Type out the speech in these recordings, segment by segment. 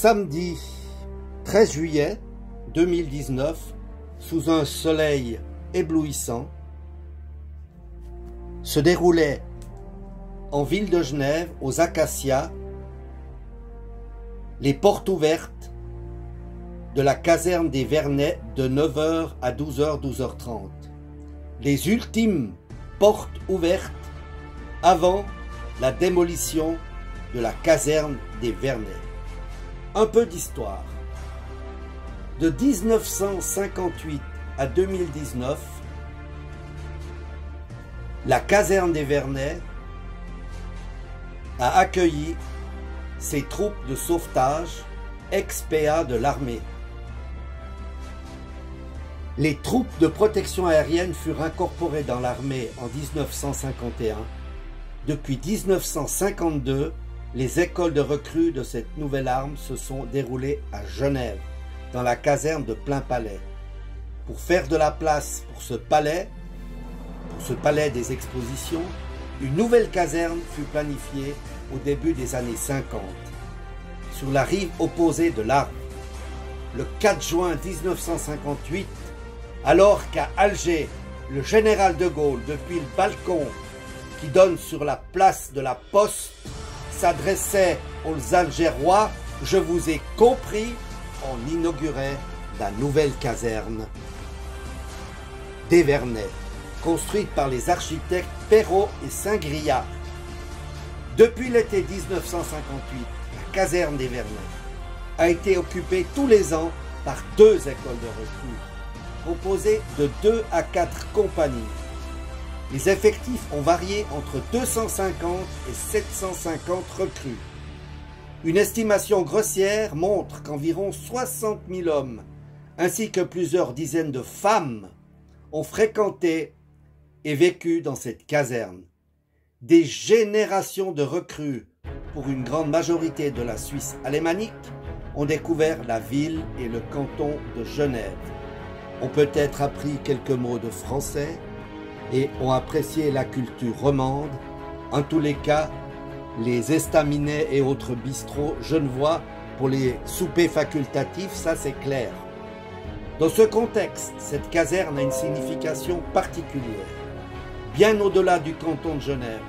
samedi 13 juillet 2019, sous un soleil éblouissant, se déroulait en ville de Genève, aux Acacias, les portes ouvertes de la caserne des Vernets de 9 h à 12 h, 12 h 30. Les ultimes portes ouvertes avant la démolition de la caserne des Vernets. Un peu d'histoire. De 1958 à 2019, la caserne des Vernets a accueilli ses troupes de sauvetage ex-PA de l'armée. Les troupes de protection aérienne furent incorporées dans l'armée en 1951. Depuis 1952, les écoles de recrues de cette nouvelle arme se sont déroulées à Genève, dans la caserne de Plainpalais. Pour faire de la place pour ce palais des expositions, une nouvelle caserne fut planifiée au début des années 50, sur la rive opposée de l'Arve. Le 4 juin 1958, alors qu'à Alger, le général de Gaulle, depuis le balcon qui donne sur la place de la Poste, s'adressait aux Algérois, « Je vous ai compris », on inaugurait la nouvelle caserne des Vernets, construite par les architectes Perrault et Saint-Griard. Depuis l'été 1958, la caserne des Vernets a été occupée tous les ans par 2 écoles de recrues, composées de 2 à 4 compagnies. Les effectifs ont varié entre 250 et 750 recrues. Une estimation grossière montre qu'environ 60 000 hommes, ainsi que plusieurs dizaines de femmes, ont fréquenté et vécu dans cette caserne. Des générations de recrues, pour une grande majorité de la Suisse alémanique, ont découvert la ville et le canton de Genève, ont peut-être appris quelques mots de français et ont apprécié la culture romande. En tous les cas, les estaminets et autres bistrots genevois pour les soupers facultatifs, ça c'est clair. Dans ce contexte, cette caserne a une signification particulière, bien au-delà du canton de Genève.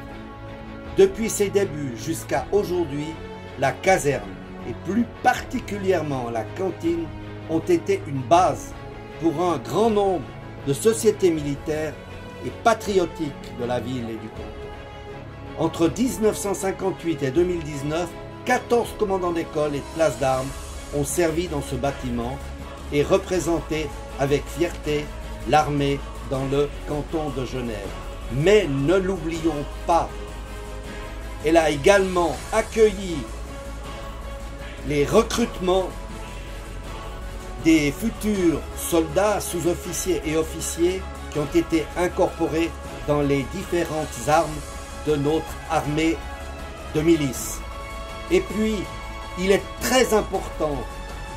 Depuis ses débuts jusqu'à aujourd'hui, la caserne, et plus particulièrement la cantine, ont été une base pour un grand nombre de sociétés militaires et patriotiques de la ville et du canton. Entre 1958 et 2019, 14 commandants d'école et de places d'armes ont servi dans ce bâtiment et représenté avec fierté l'armée dans le canton de Genève. Mais ne l'oublions pas, elle a également accueilli les recrutements des futurs soldats, sous-officiers et officiers qui ont été incorporés dans les différentes armes de notre armée de milice. Et puis, il est très important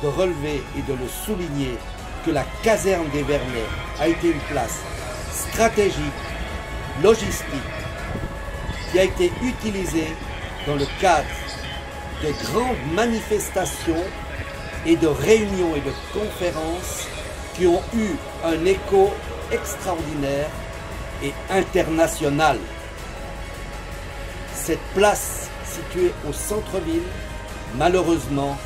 de relever et de le souligner que la caserne des Vernets a été une place stratégique, logistique, qui a été utilisée dans le cadre de grandes manifestations et de réunions et de conférences qui ont eu un écho extraordinaire et international. Cette place située au centre-ville, malheureusement,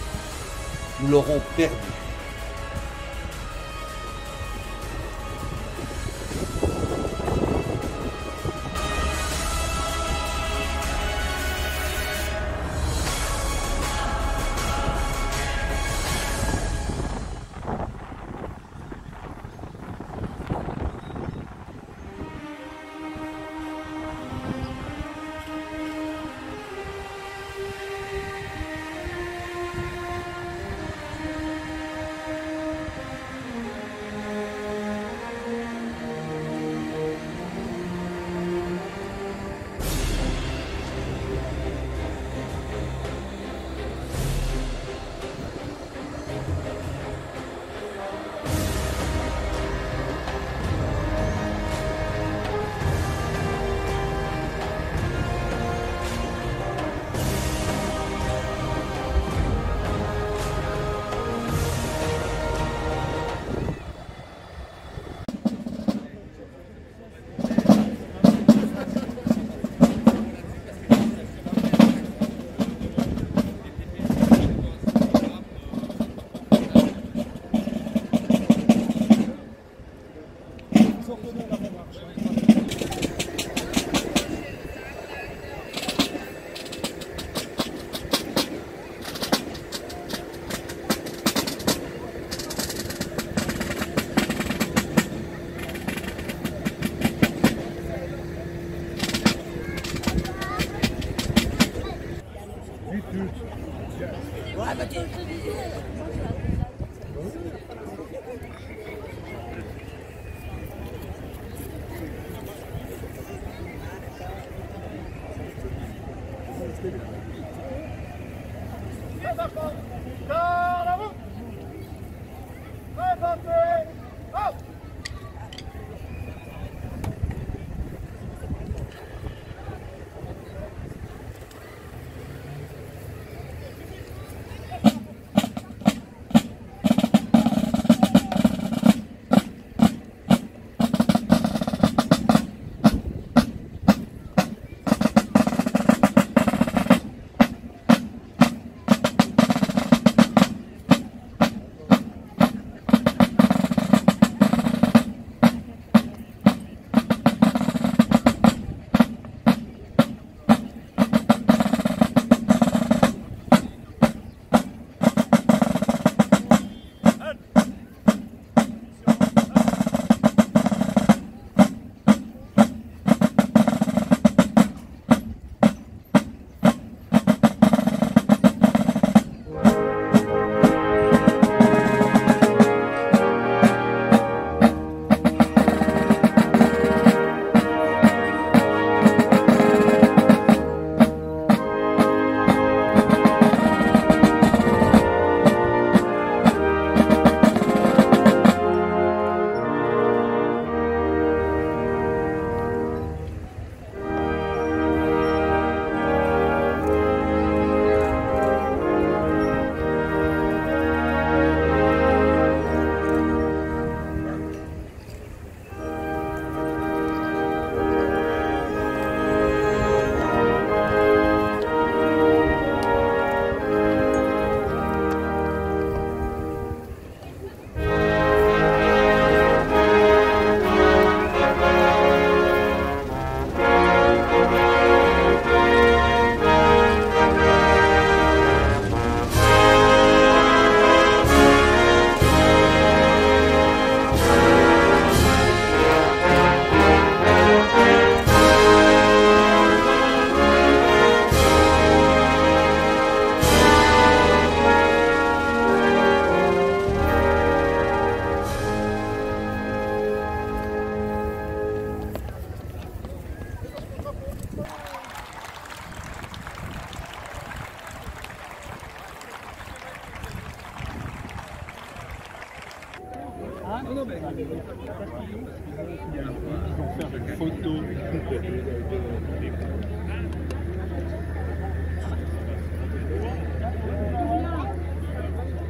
nous l'aurons perdue.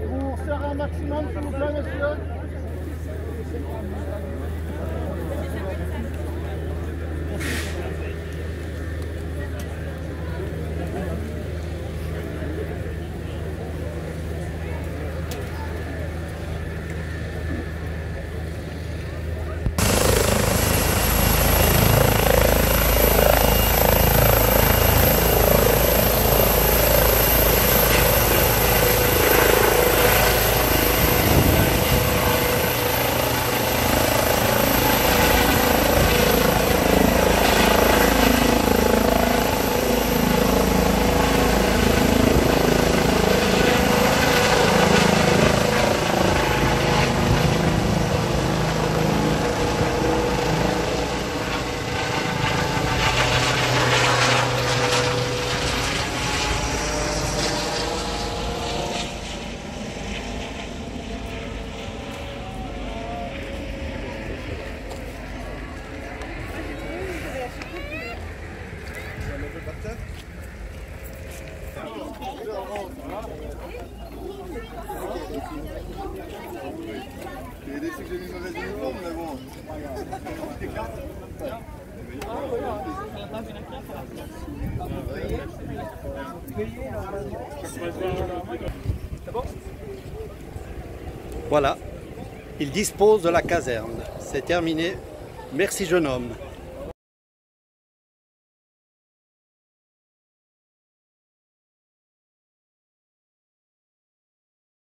Pour faire un maximum, s'il vous plaît, messieurs. Il y a des trucs que j'ai mis mauvaise uniforme, mais bon. Voilà, il dispose de la caserne. C'est terminé Merci jeune homme.